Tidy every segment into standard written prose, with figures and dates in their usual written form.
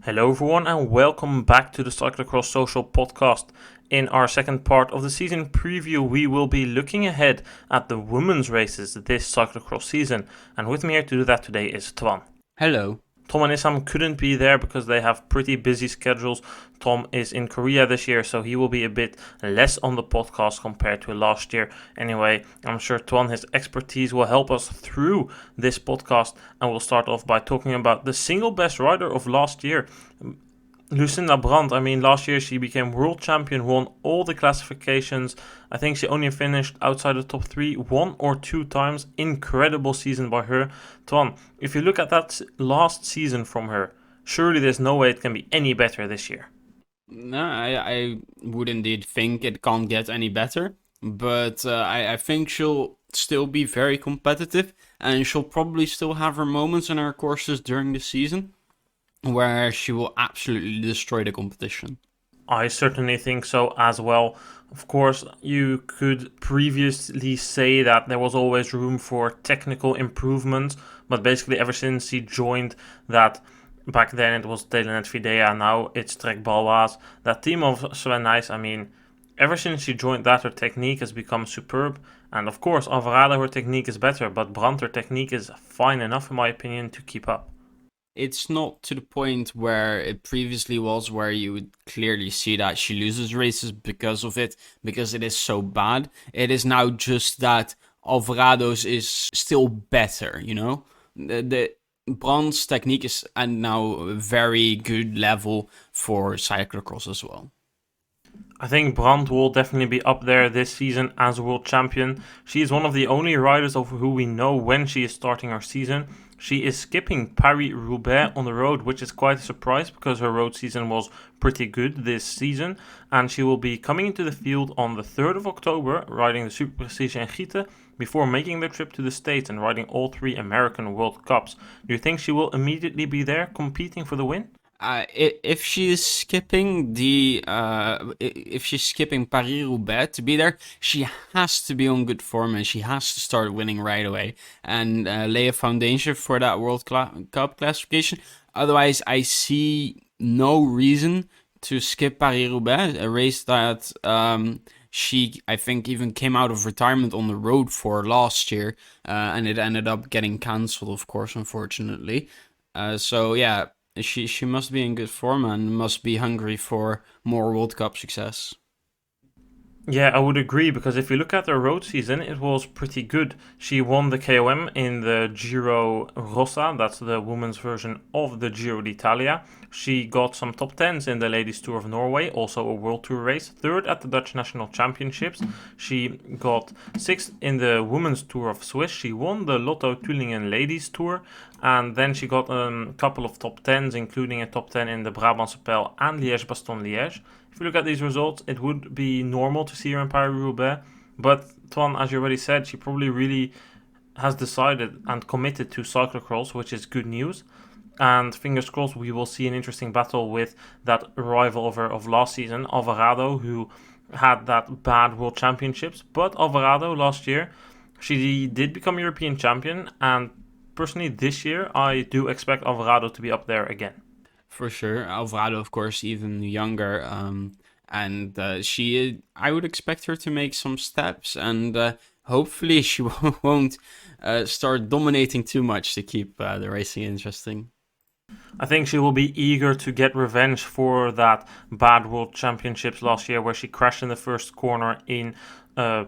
Hello everyone and welcome back to the Cyclocross Social podcast. In our second part of the season preview, we will be looking ahead at the women's races this cyclocross season. And with me here to do that today is Twan. Hello. Tom and Isam couldn't be there because they have pretty busy schedules. Tom is in Korea this year, so he will be a bit less on the podcast compared to last year. Anyway, I'm sure Twan, his expertise will help us through this podcast, and we'll start off by talking about the single best rider of last year. Lucinda Brandt, last year she became world champion, won all the classifications. I think she only finished outside the top 3 one or two times. Incredible season by her. Twan, if you look at that last season from her, surely there's no way it can be any better this year. No, I would indeed think it can't get any better, but I think she'll still be very competitive, and she'll probably still have her moments in her courses during the season where she will absolutely destroy the competition. I certainly think so as well. Of course, you could previously say that there was always room for technical improvements, but basically ever since she joined that, back then it was Telenet Fidea, now it's Trek Balwaas, that team of Sven Nys, ever since she joined that, her technique has become superb. And of course, Alvarado, her technique is better, but Brandt, her technique is fine enough, in my opinion, to keep up. It's not to the point where it previously was, where you would clearly see that she loses races because of it, because it is so bad. It is now just that Alvarado's is still better, you know? The Brandt's technique is at now a very good level for cyclocross as well. I think Brandt will definitely be up there this season as world champion. She is one of the only riders of who we know when she is starting her season. She is skipping Paris-Roubaix on the road, which is quite a surprise because her road season was pretty good this season. And she will be coming into the field on the 3rd of October, riding the Super Prestige in Gieten, before making the trip to the States and riding all 3 American World Cups. Do you think she will immediately be there competing for the win? If she's skipping Paris Roubaix to be there, she has to be on good form and she has to start winning right away and lay a foundation for that Cup classification. Otherwise, I see no reason to skip Paris Roubaix, a race that she, I think, even came out of retirement on the road for last year, and it ended up getting cancelled, of course, unfortunately. So yeah. She must be in good form and must be hungry for more World Cup success. Yeah, I would agree because if you look at her road season, it was pretty good. She won the KOM in the Giro Rossa, that's the women's version of the Giro d'Italia. She got some top 10s in the Ladies Tour of Norway, also a World Tour race, 3rd at the Dutch National Championships. She got 6th in the Women's Tour of Swiss. She won the Lotto Tullingen Ladies Tour, and then she got a couple of top 10s, including a top 10 in the Brabantse Pijl and Liège-Bastogne-Liège. If you look at these results, it would be normal to see her in Paris-Roubaix. But Twan, as you already said, she probably really has decided and committed to cyclocross, which is good news. And fingers crossed, we will see an interesting battle with that rival of her of last season, Alvarado, who had that bad World Championships. But Alvarado last year, she did become European champion. And personally, this year, I do expect Alvarado to be up there again. For sure. Alvarado, of course, even younger. And I would expect her to make some steps, and hopefully she won't start dominating too much to keep the racing interesting. I think she will be eager to get revenge for that bad World Championships last year where she crashed in the first corner I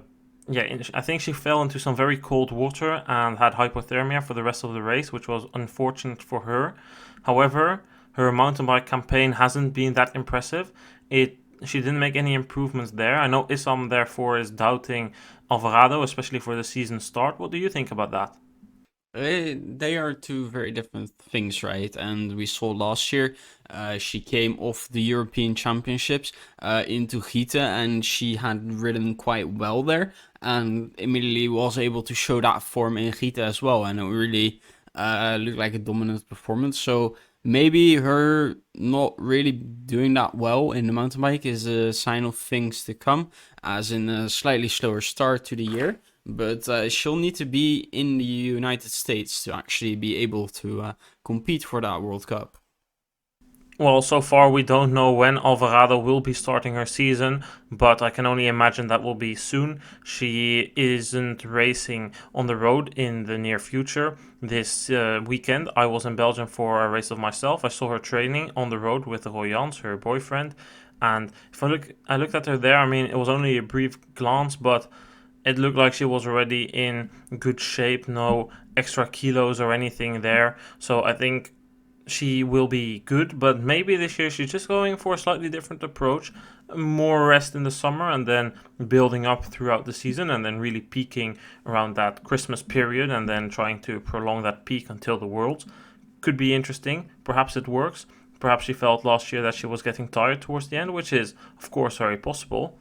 think she fell into some very cold water and had hypothermia for the rest of the race, which was unfortunate for her. However, her mountain bike campaign hasn't been that impressive. She didn't make any improvements there. I know Issam therefore is doubting Alvarado, especially for the season start. What do you think about that? They are two very different things, right? And we saw last year, she came off the European Championships into Gieten, and she had ridden quite well there, and immediately was able to show that form in Gieten as well, and it really looked like a dominant performance. So maybe her not really doing that well in the mountain bike is a sign of things to come, as in a slightly slower start to the year. But she'll need to be in the United States to actually be able to compete for that World Cup. Well, so far we don't know when Alvarado will be starting her season, but I can only imagine that will be soon. She isn't racing on the road in the near future. This weekend, I was in Belgium for a race of myself. I saw her training on the road with Royans, her boyfriend, and if I looked at her there. I mean, it was only a brief glance, but it looked like she was already in good shape. No extra kilos or anything there. So I think she will be good, but maybe this year she's just going for a slightly different approach. More rest in the summer and then building up throughout the season and then really peaking around that Christmas period and then trying to prolong that peak until the Worlds. Could be interesting. Perhaps it works. Perhaps she felt last year that she was getting tired towards the end, which is, of course, very possible.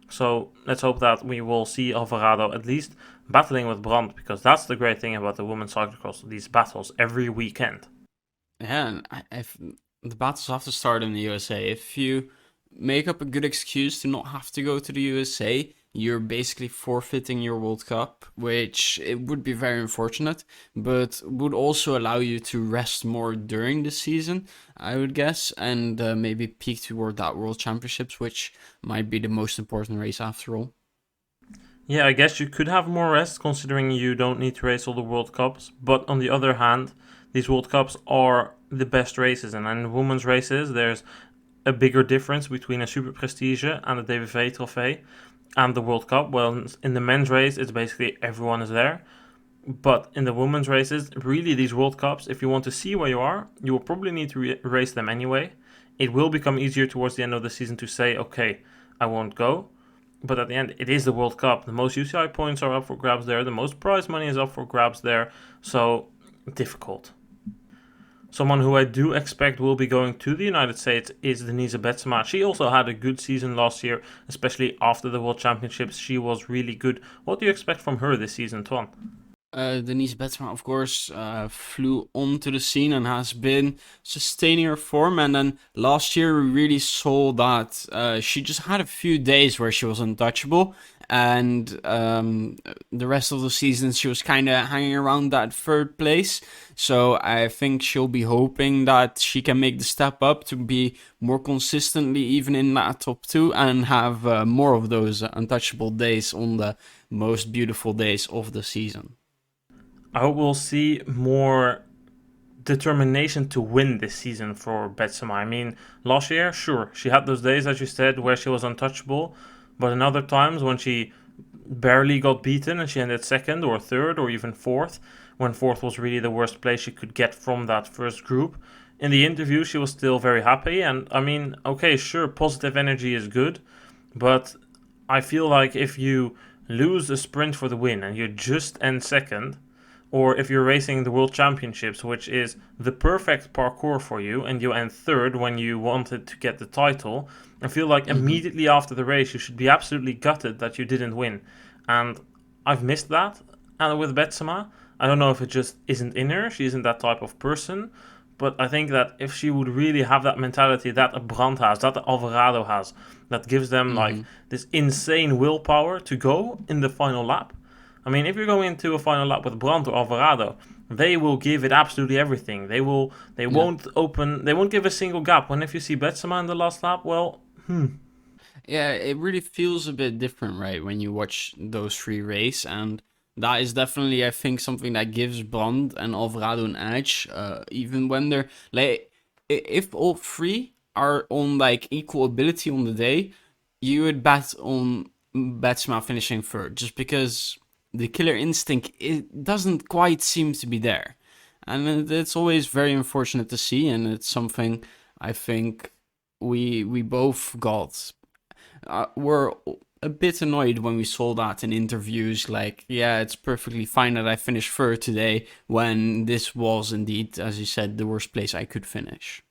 So let's hope that we will see Alvarado at least battling with Brandt, because that's the great thing about the women's cyclocross, these battles every weekend. Yeah, and if the battles have to start in the USA. If you make up a good excuse to not have to go to the USA, you're basically forfeiting your World Cup, which it would be very unfortunate, but would also allow you to rest more during the season, I would guess, and maybe peak toward that World Championships, which might be the most important race after all. Yeah, I guess you could have more rest considering you don't need to race all the World Cups. But on the other hand, these World Cups are the best races. And in women's races, there's a bigger difference between a Super Prestige and a DVV Trophy and the World Cup. Well, in the men's race, it's basically everyone is there. But in the women's races, really, these World Cups, if you want to see where you are, you will probably need to race them anyway. It will become easier towards the end of the season to say, okay, I won't go. But at the end, it is the World Cup. The most UCI points are up for grabs there. The most prize money is up for grabs there. So, difficult. Someone who I do expect will be going to the United States is Denise Betsema. She also had a good season last year, especially after the World Championships. She was really good. What do you expect from her this season, Twan? Denise Betsema, of course, flew onto the scene and has been sustaining her form. And then last year, we really saw that she just had a few days where she was untouchable. And the rest of the season, she was kind of hanging around that third place. So I think she'll be hoping that she can make the step up to be more consistently even in that top two and have more of those untouchable days on the most beautiful days of the season. I hope we'll see more determination to win this season for Betsema. I mean, last year, sure, she had those days, as you said, where she was untouchable, but in other times when she barely got beaten and she ended second or third or even fourth, when fourth was really the worst place she could get from that first group. In the interview, she was still very happy, and I mean, okay, sure, positive energy is good, but I feel like if you lose a sprint for the win and you just end second, or if you're racing the World Championships, which is the perfect parcours for you, and you end third when you wanted to get the title, I feel like immediately after the race you should be absolutely gutted that you didn't win. And I've missed that. And with Betsema, I don't know if it just isn't in her, she isn't that type of person, but I think that if she would really have that mentality that a Brandt has, that Alvarado has, that gives them like this insane willpower to go in the final lap. I mean, if you're going into a final lap with Brandt or Alvarado, they will give it absolutely everything. They won't give a single gap. When if you see Betsema in the last lap, well, Yeah, it really feels a bit different, right, when you watch those three race, and that is definitely, I think, something that gives Bond and Alvarado an edge, even when they're like, if all three are on like equal ability on the day, you would bet on Betsma finishing third, just because the killer instinct it doesn't quite seem to be there, and it's always very unfortunate to see, and it's something I think we both got were a bit annoyed when we saw that in interviews. Like, yeah, it's perfectly fine that I finished third today, when this was indeed, as you said, the worst place I could finish.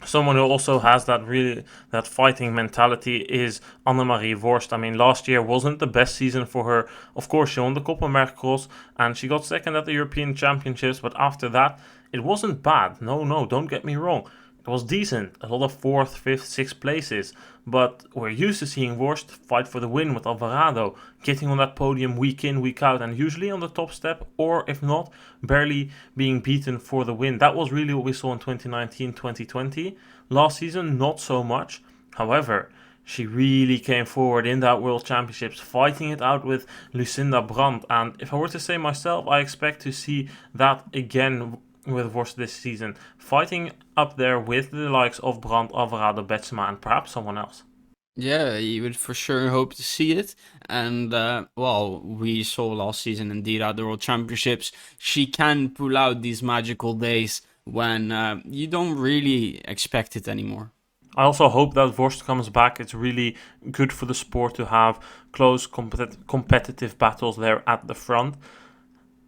someone who also has that fighting mentality is Annemarie Worst. I mean, last year wasn't the best season for her. Of course, she won the Koppenberg Cross and she got second at the European Championships, but after that, it wasn't bad. No, don't get me wrong. It was decent, a lot of fourth, fifth, sixth places, but we're used to seeing Worst fight for the win with Alvarado, getting on that podium week in, week out, and usually on the top step, or if not, barely being beaten for the win. That was really what we saw in 2019 2020. Last season, not so much. However, she really came forward in that World Championships, fighting it out with Lucinda Brandt. And if I were to say myself, I expect to see that again with Worst this season, fighting up there with the likes of Brandt, Alvarado, Betsema, and perhaps someone else. Yeah, you would for sure hope to see it. And, well, we saw last season indeed at the World Championships, she can pull out these magical days when you don't really expect it anymore. I also hope that Vorst comes back. It's really good for the sport to have close competitive battles there at the front.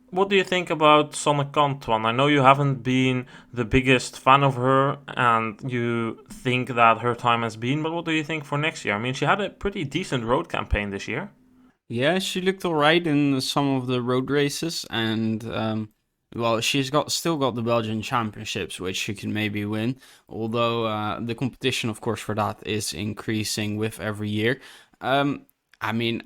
What do you think about Sonic Twan? I know you haven't been the biggest fan of her and you think that her time has been, but what do you think for next year? I mean, she had a pretty decent road campaign this year. Yeah, she looked alright in some of the road races, and well, she's still got the Belgian Championships, which she can maybe win. Although the competition, of course, for that is increasing with every year. I mean,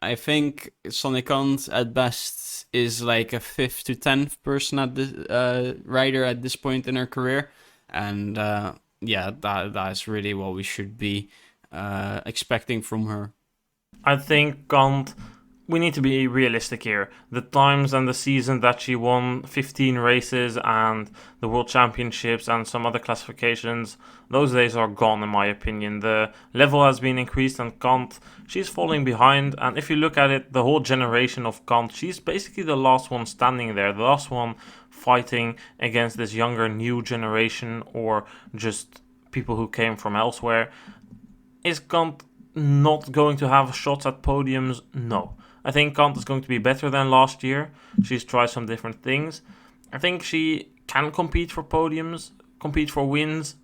I think Sonic Hunt at best is like a fifth to 10th person at the rider at this point in her career, and yeah, that's really what we should be expecting from her. I think Kant, we need to be realistic here. The times and the season that she won 15 races and the World Championships and some other classifications, those days are gone in my opinion. The level has been increased and Kant, she's falling behind. And if you look at it, the whole generation of Kant, she's basically the last one standing there, the last one fighting against this younger new generation or just people who came from elsewhere. Is Kant not going to have shots at podiums? No. I think Kant is going to be better than last year. She's tried some different things. I think she can compete for podiums, compete for wins.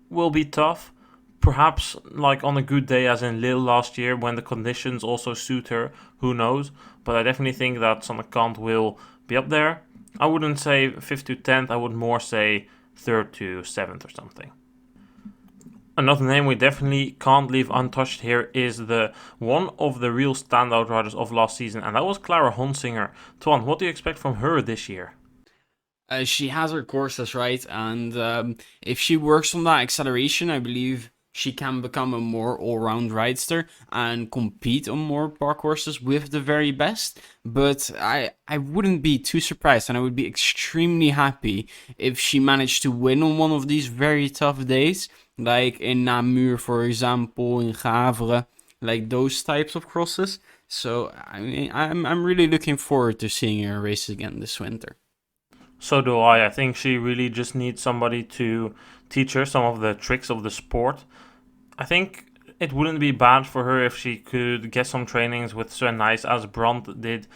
Will be tough. Perhaps like on a good day, as in Lille last year, when the conditions also suit her. Who knows? But I definitely think that Sonic Kant will be up there. I wouldn't say 5th to 10th. I would more say 3rd to 7th or something. Another name we definitely can't leave untouched here is the one of the real standout riders of last season, and that was Clara Honsinger. Twan, what do you expect from her this year? She has her courses right, and if she works on that acceleration, I believe she can become a more all-round rider and compete on more park courses with the very best. But I wouldn't be too surprised, and I would be extremely happy if she managed to win on one of these very tough days, like in Namur, for example, in Gavre, like those types of crosses. So I mean, I'm really looking forward to seeing her race again this winter. So do I. I think she really just needs somebody to teach her some of the tricks of the sport. I think it wouldn't be bad for her if she could get some trainings with Sven Nys as Brandt did.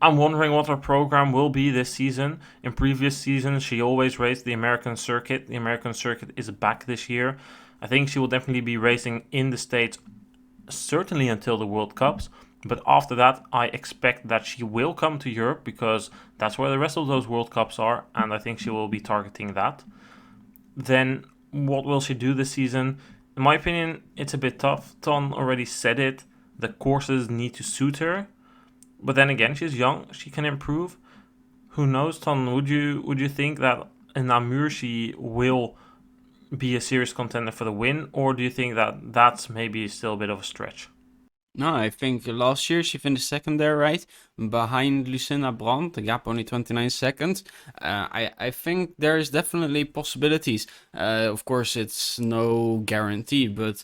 I'm wondering what her program will be this season. In previous seasons, she always raced the American circuit. The American circuit is back this year. I think she will definitely be racing in the States, certainly until the World Cups. But after that, I expect that she will come to Europe because that's where the rest of those World Cups are, and I think she will be targeting that. Then, what will she do this season? In my opinion, it's a bit tough. Ton already said it. The courses need to suit her. But then again, she's young. She can improve. Who knows, Ton? Would you think that in Namur she will be a serious contender for the win, or do you think that that's maybe still a bit of a stretch? No, I think last year she finished second there, right? Behind Lucinda Brandt, the gap only 29 seconds. I think there is definitely possibilities. Of course, it's no guarantee, but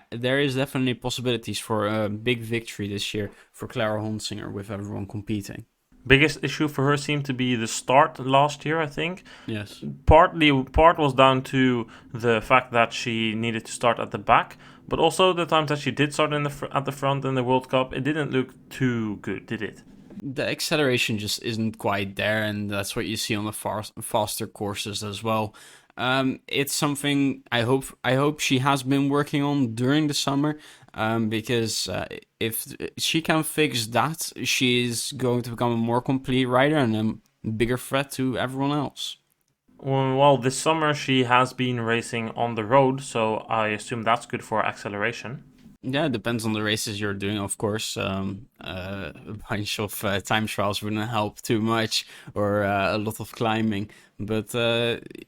there is definitely possibilities for a big victory this year for Clara Honsinger with everyone competing. Biggest issue for her seemed to be the start last year, I think. Yes. Part was down to the fact that she needed to start at the back, but also the times that she did start at the front in the World Cup, it didn't look too good, did it? The acceleration just isn't quite there, and that's what you see on the faster courses as well. It's something I hope she has been working on during the summer, because if she can fix that, she is going to become a more complete rider and a bigger threat to everyone else. Well, this summer she has been racing on the road, so I assume that's good for acceleration. Yeah, it depends on the races you're doing, of course. A bunch of time trials wouldn't help too much, or a lot of climbing. But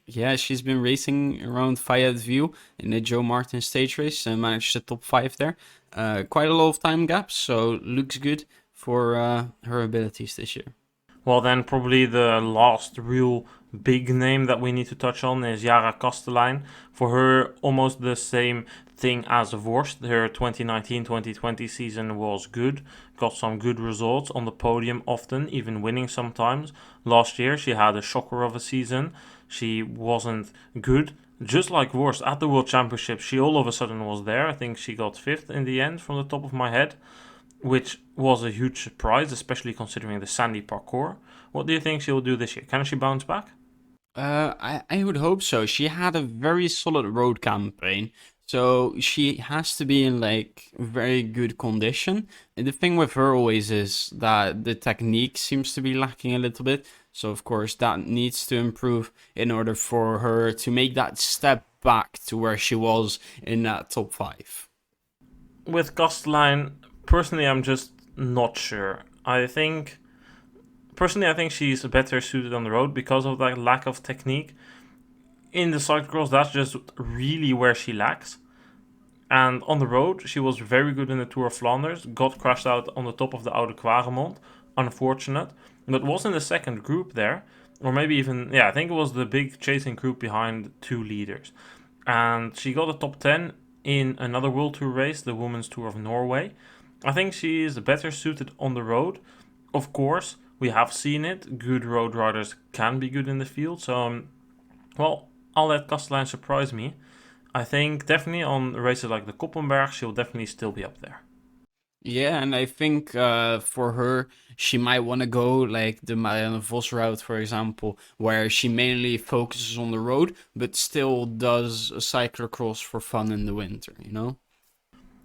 yeah, she's been racing around Fayetteville in the Joe Martin stage race and managed the top five there. Quite a lot of time gaps, so looks good for her abilities this year. Well, then probably the last real big name that we need to touch on is Yara Kastelein. For her, almost the same thing as Worst. Her 2019-2020 season was good, got some good results on the podium often, even winning sometimes. Last year, she had a shocker of a season. She wasn't good. Just like Worst at the World Championship, she all of a sudden was there. I think she got fifth in the end from the top of my head, which was a huge surprise, especially considering the sandy parcours. What do you think she will do this year? Can she bounce back? I would hope so. She had a very solid road campaign, so she has to be in like very good condition. And the thing with her always is that the technique seems to be lacking a little bit. So of course that needs to improve in order for her to make that step back to where she was in that top five. With Kostlein, personally, I'm just not sure. I think she's better suited on the road because of that lack of technique. In the cyclocross, that's just really where she lacks. And on the road, she was very good in the Tour of Flanders. Got crashed out on the top of the Oude Quaremont. Unfortunate. But was in the second group there. Or maybe even, yeah, I think it was the big chasing group behind two leaders. And she got a top 10 in another World Tour race, the Women's Tour of Norway. I think she is better suited on the road. Of course, we have seen it. Good road riders can be good in the field. So, well, I'll let Kastelein surprise me. I think definitely on races like the Koppenberg, she'll definitely still be up there. Yeah, and I think for her, she might want to go like the Marianne Vos route, for example, where she mainly focuses on the road, but still does a cyclocross for fun in the winter, you know?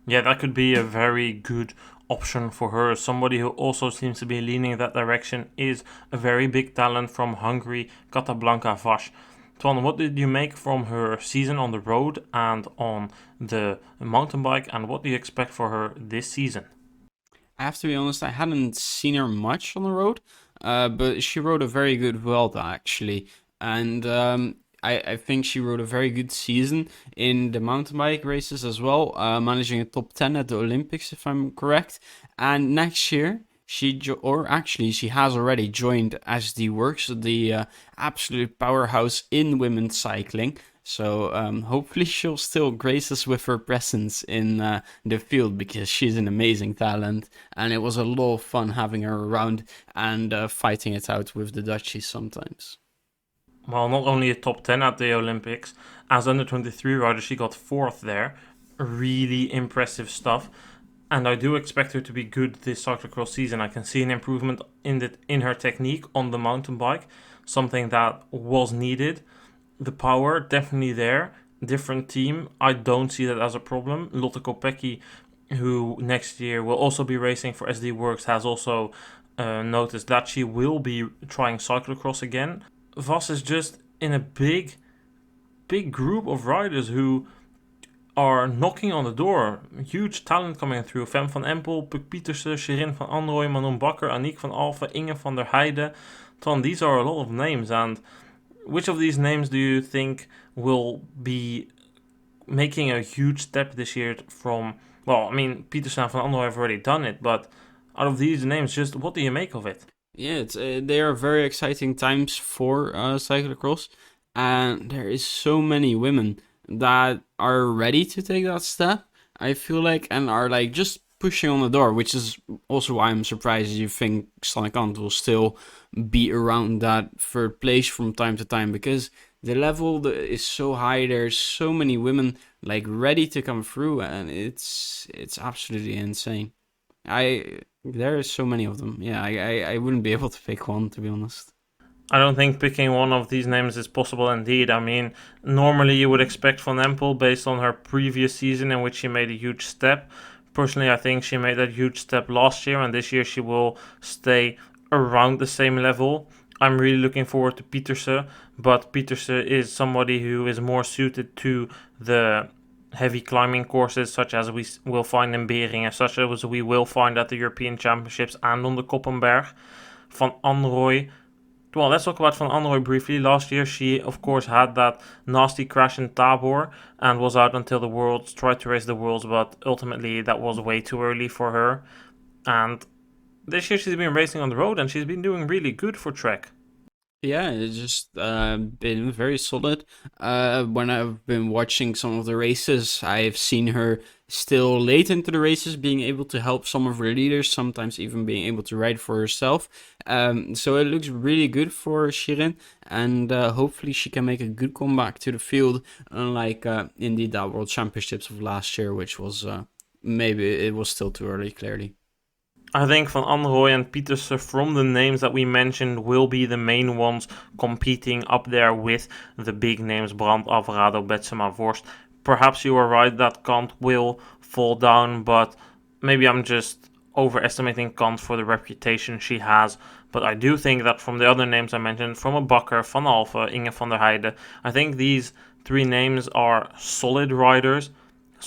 Yeah, that could be a very good option for her. Somebody who also seems to be leaning in that direction is a very big talent from Hungary, Catablanca Vas. Twan, what did you make from her season on the road and on the mountain bike, and what do you expect for her this season? I have to be honest, I hadn't seen her much on the road, but she rode a very good Vuelta actually, and I think she rode a very good season in the mountain bike races as well, managing a top 10 at the Olympics if I'm correct. And next year or actually she has already joined SD Works, the absolute powerhouse in women's cycling. So hopefully she'll still grace us with her presence in the field because she's an amazing talent, and it was a lot of fun having her around and fighting it out with the Dutchies sometimes. Well, not only a top 10 at the Olympics, as under 23 rider, she got fourth there. Really impressive stuff. And I do expect her to be good this cyclocross season. I can see an improvement in her technique on the mountain bike, something that was needed. The power definitely there. Different team. I don't see that as a problem. Lotte Kopecky, who next year will also be racing for SD Works, has also noticed that she will be trying cyclocross again. Vos is just in a big group of riders who are knocking on the door. Huge talent coming through. Fem van Empel, Puk Pieterse, Shirin van Androoy, Manon Bakker, Aniek van Alphen, Inge van der Heijden. Ton, these are a lot of names. And which of these names do you think will be making a huge step this year from... Well, I mean, Pieterse and Van Androoy have already done it, but out of these names, just what do you make of it? Yeah, they are very exciting times for cyclocross, and there is so many women that are ready to take that step. I feel like, and are like just pushing on the door, which is also why I'm surprised you think Sonic will still be around that third place from time to time, because the level is so high. There's so many women like ready to come through, and it's absolutely insane. There are so many of them. Yeah, I wouldn't be able to pick one, to be honest. I don't think picking one of these names is possible indeed. I mean, normally you would expect Van Empel based on her previous season in which she made a huge step. Personally, I think she made that huge step last year, and this year she will stay around the same level. I'm really looking forward to Pieterse, but Pieterse is somebody who is more suited to the heavy climbing courses, such as we will find in Beringen, such as we will find at the European Championships and on the Koppenberg. Van Anrooy. Well, let's talk about Van Anrooy briefly. Last year, she, of course, had that nasty crash in Tabor and was out until the Worlds, tried to race the Worlds, but ultimately that was way too early for her. And this year she's been racing on the road and she's been doing really good for Trek. Yeah, it's just been very solid. When I've been watching some of the races, I've seen her still late into the races being able to help some of her leaders, sometimes even being able to ride for herself. So it looks really good for Shirin, and hopefully she can make a good comeback to the field, unlike indeed that World Championships of last year, which was maybe it was still too early, clearly. I think Van Anrooy and Pieterse, from the names that we mentioned, will be the main ones competing up there with the big names Brandt, Alvarado, Betsema, Worst. Perhaps you are right that Kant will fall down, but maybe I'm just overestimating Kant for the reputation she has. But I do think that from the other names I mentioned, from a Bakker, Van Alphen, Inge van der Heijden, I think these three names are solid riders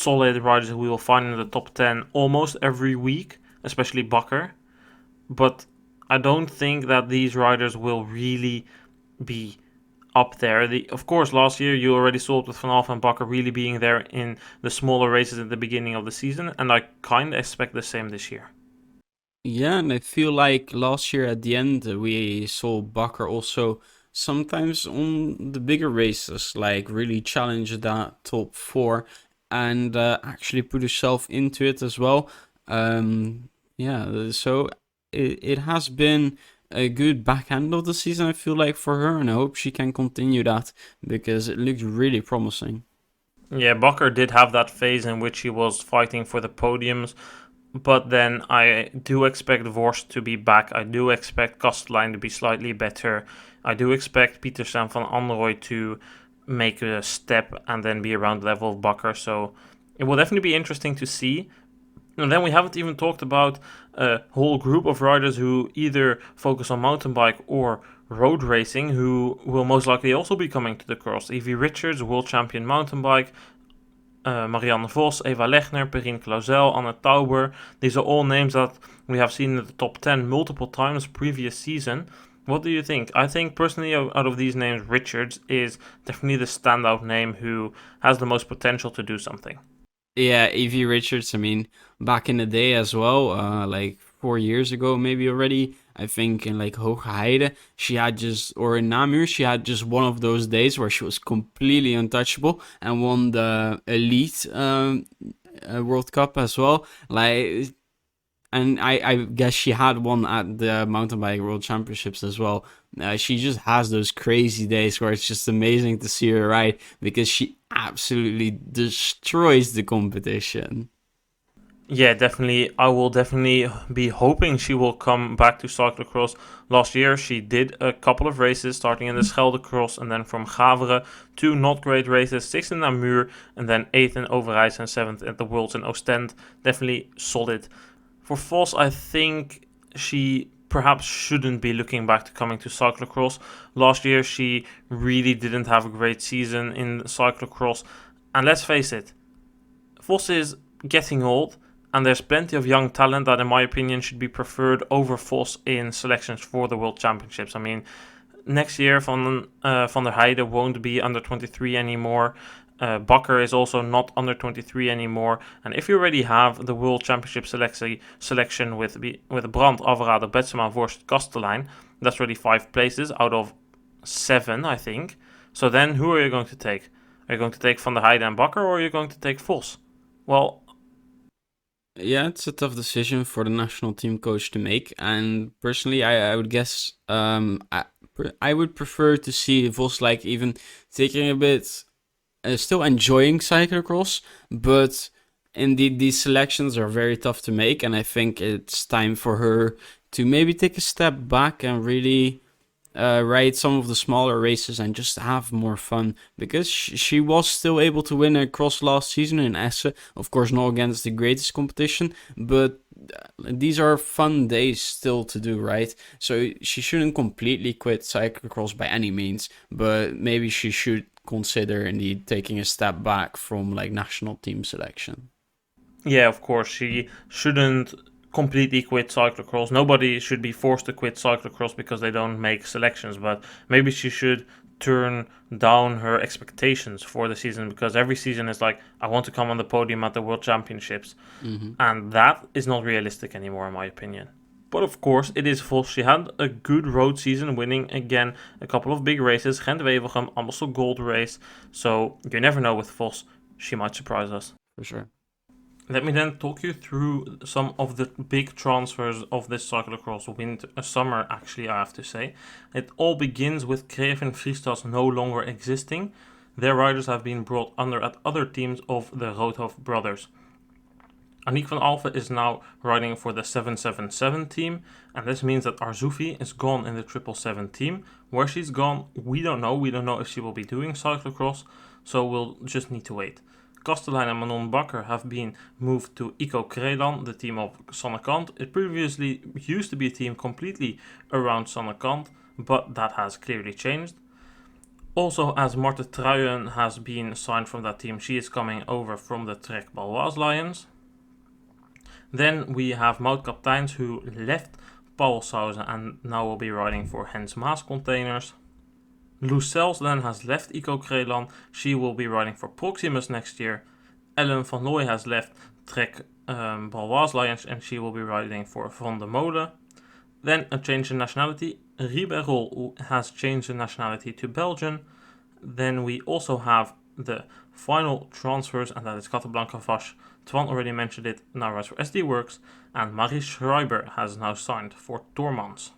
who we will find in the top 10 almost every week, especially Bakker. But I don't think that these riders will really be up there. Of course, last year you already saw it with Van Alphen and Bakker really being there in the smaller races at the beginning of the season, and I kind of expect the same this year. Yeah, and I feel like last year at the end we saw Bakker also sometimes on the bigger races, like really challenge that top four and actually put herself into it as well. Yeah, so it has been a good back end of the season, I feel like, for her, and I hope she can continue that because it looks really promising. Yeah, Bakker did have that phase in which he was fighting for the podiums, but then I do expect Worst to be back. I do expect Kastelein to be slightly better. I do expect Pieterse and Van Anrooy to make a step and then be around the level of Bakker. So it will definitely be interesting to see. And then we haven't even talked about a whole group of riders who either focus on mountain bike or road racing, who will most likely also be coming to the cross. Evie Richards, world champion mountain bike, Marianne Vos, Eva Lechner, Perrine Clausel, Anne Tauber. These are all names that we have seen in the top 10 multiple times previous season. What do you think? I think personally out of these names, Richards is definitely the standout name who has the most potential to do something. Yeah, Evie Richards, I mean, back in the day as well, like 4 years ago, maybe already, I think in like Hoge Heide, she had just, or in Namur, she had just one of those days where she was completely untouchable and won the Elite World Cup as well. Like, and I guess she had one at the mountain bike world championships as well. She just has those crazy days where it's just amazing to see her ride because she absolutely destroys the competition. Yeah, definitely. I will definitely be hoping she will come back to cyclocross. Last year, she did a couple of races, starting in the Scheldecross and then from Gavere. Two not great races, sixth in Namur and then eighth in Overijs and seventh at the Worlds in Ostend. Definitely solid. For Vos, I think she perhaps shouldn't be looking back to coming to cyclocross. Last year, she really didn't have a great season in cyclocross. And let's face it, Vos is getting old, and there's plenty of young talent that, in my opinion, should be preferred over Vos in selections for the World Championships. I mean, next year, Van der Heijden won't be under 23 anymore. Bakker is also not under 23 anymore. And if you already have the World Championship selection with Brandt, Alvarado, Betsema, Worst, Kastelein, that's already 5 places out of 7, I think. So then who are you going to take? Are you going to take Van der Heijden and Bakker, or are you going to take Vos? Well, Yeah, it's a tough decision for the national team coach to make. And personally, I would guess I would prefer to see Vos like even taking a bit, still enjoying cyclocross, but indeed these selections are very tough to make. And I think it's time for her to maybe take a step back and really ride some of the smaller races and just have more fun because she was still able to win a cross last season in Essen. Of course, not against the greatest competition, but these are fun days still to do, right? So she shouldn't completely quit cyclocross by any means, but maybe she should consider indeed taking a step back from like national team selection. Yeah, of course, she shouldn't completely quit cyclocross. Nobody should be forced to quit cyclocross because they don't make selections, but maybe she should turn down her expectations for the season because every season is like, I want to come on the podium at the World Championships. Mm-hmm. And that is not realistic anymore, in my opinion. But of course, it is Vos. She had a good road season, winning again a couple of big races. Gent-Wevelgem, Amstel Gold Race. So you never know with Vos. She might surprise us. For sure. Let me then talk you through some of the big transfers of this cyclocross summer, actually, I have to say. It all begins with Kreef and Friestas no longer existing. Their riders have been brought under at other teams of the Roodhoof brothers. Aniek van Alphen is now riding for the 777 team, and this means that Arzoufi is gone in the 777 team. Where she's gone, we don't know. We don't know if she will be doing cyclocross, so we'll just need to wait. Kastelein and Manon Bakker have been moved to Ico Krelan, the team of Sonnekant. It previously used to be a team completely around Sonnekant, but that has clearly changed. Also, as Marta Truyen has been signed from that team, she is coming over from the Trek Baloise Lions. Then we have Maud Kapteins, who left Paulshausen and now will be riding for Hens Maas Containers. Lucels then has left Ico Krelan. She will be riding for Proximus next year. Ellen van Looy has left Trek Baloise Lions and she will be riding for Van de Molen. Then a change in nationality. Riberol has changed the nationality to Belgian. Then we also have the final transfers, and that is Casablanca Vash. Twan already mentioned it, now rides for SD Works, and Marie Schreiber has now signed for Tormans.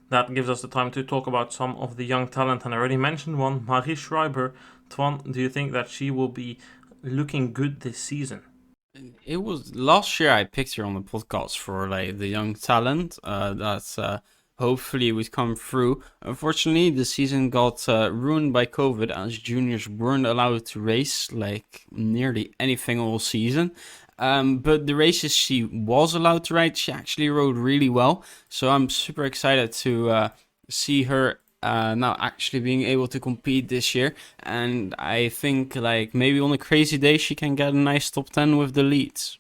That gives us the time to talk about some of the young talent, and I already mentioned one, Marie Schreiber. Twan, do you think that she will be looking good this season? It was last year I picked her on the podcast for like the young talent that's hopefully would come through. Unfortunately, the season got ruined by COVID as juniors weren't allowed to race like nearly anything all season. But the races she was allowed to ride, she actually rode really well. So I'm super excited to see her now actually being able to compete this year. And I think like maybe on a crazy day she can get a nice top 10 with the leads.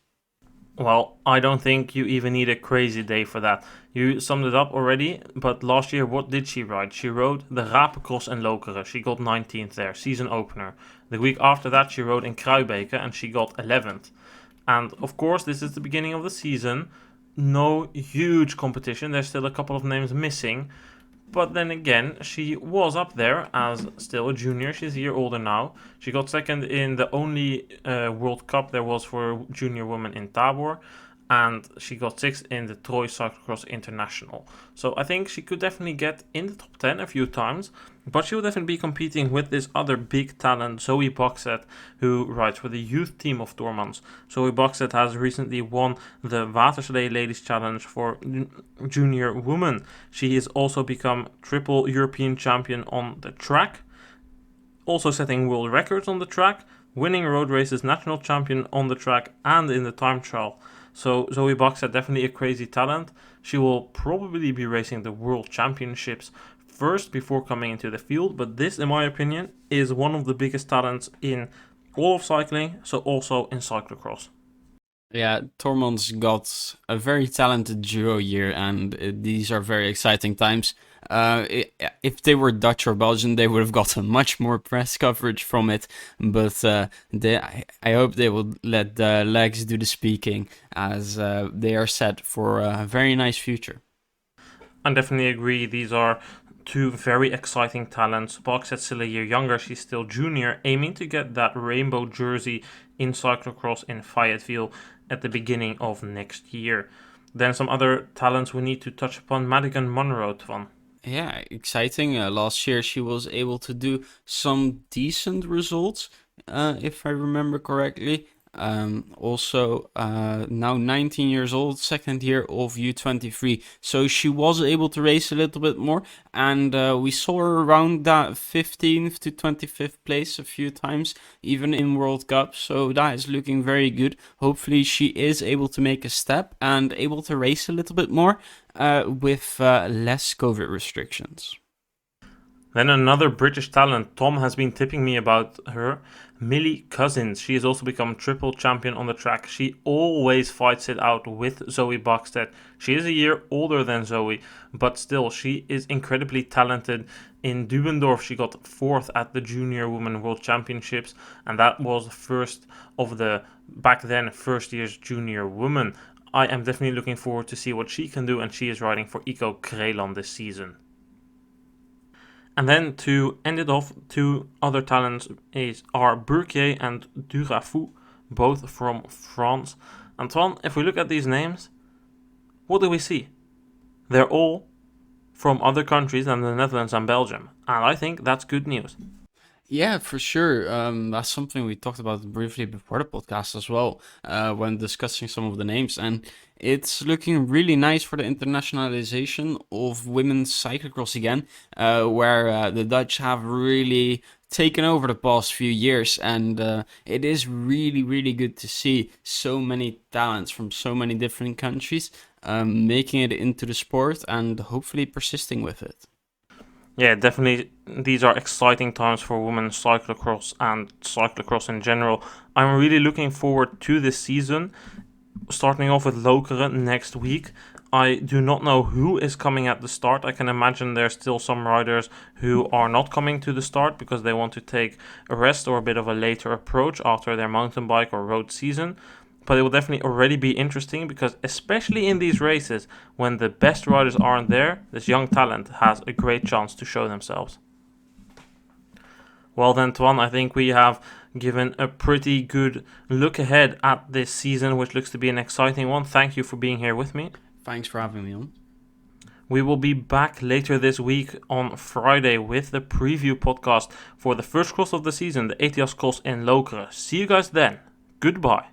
Well, I don't think you even need a crazy day for that. You summed it up already, but last year, what did she ride? She rode the Rapencross in Lokeren. She got 19th there, season opener. The week after that, she rode in Kruibeke and she got 11th. And of course, this is the beginning of the season. No huge competition. There's still a couple of names missing. But then again, she was up there as still a junior. She's a year older now. She got second in the only World Cup there was for junior women in Tabor. And she got sixth in the Troy Cyclocross International. So I think she could definitely get in the top 10 a few times. But she will definitely be competing with this other big talent, Zoe Boxet, who rides for the youth team of Tormans. Zoe Boxet has recently won the Waterslee Ladies Challenge for junior women. She has also become triple European champion on the track, also setting world records on the track, winning road races, national champion on the track and in the time trial. So Zoe Boxet, definitely a crazy talent. She will probably be racing the World Championships first before coming into the field, but this, in my opinion, is one of the biggest talents in all of cycling, so also in cyclocross. Yeah, Tormans got a very talented duo year, and these are very exciting times. If they were Dutch or Belgian, they would have gotten much more press coverage from it. But I hope they will let the legs do the speaking, as they are set for a very nice future. I definitely agree. These are two very exciting talents. Boxet's still a year younger. She's still junior, aiming to get that rainbow jersey in cyclocross in Fayetteville at the beginning of next year. Then some other talents we need to touch upon. Madigan Monroe, Twan. Yeah, exciting. Last year she was able to do some decent results, if I remember correctly. Also, now 19 years old, second year of U23. So she was able to race a little bit more, and we saw her around that 15th to 25th place a few times, even in World Cup. So that is looking very good. Hopefully, she is able to make a step and able to race a little bit more with less COVID restrictions. Then another British talent, Tom has been tipping me about her, Millie Cousins. She has also become triple champion on the track. She always fights it out with Zoe Buxted. She is a year older than Zoe, but still, she is incredibly talented. In Dubendorf, she got fourth at the Junior Women World Championships, and that was first of the, back then, first year's junior woman. I am definitely looking forward to see what she can do, and she is riding for Eco Krelan this season. And then to end it off, two other talents are Burquier and Durafou, both from France. Antoine, if we look at these names, what do we see? They're all from other countries than the Netherlands and Belgium, and I think that's good news. Yeah, for sure. That's something we talked about briefly before the podcast as well, when discussing some of the names. And it's looking really nice for the internationalization of women's cyclocross again, where the Dutch have really taken over the past few years. And it is really, really good to see so many talents from so many different countries making it into the sport and hopefully persisting with it. Yeah, definitely. These are exciting times for women's cyclocross and cyclocross in general. I'm really looking forward to this season. Starting off with Lokeren next week. I do not know who is coming at the start. I can imagine there's still some riders who are not coming to the start because they want to take a rest or a bit of a later approach after their mountain bike or road season. But it will definitely already be interesting because especially in these races, when the best riders aren't there, this young talent has a great chance to show themselves. Well then, Twan, I think we have given a pretty good look ahead at this season, which looks to be an exciting one. Thank you for being here with me. Thanks for having me on. We will be back later this week on Friday with the preview podcast for the first cross of the season, the ATS cross in Lokeren. See you guys then. Goodbye.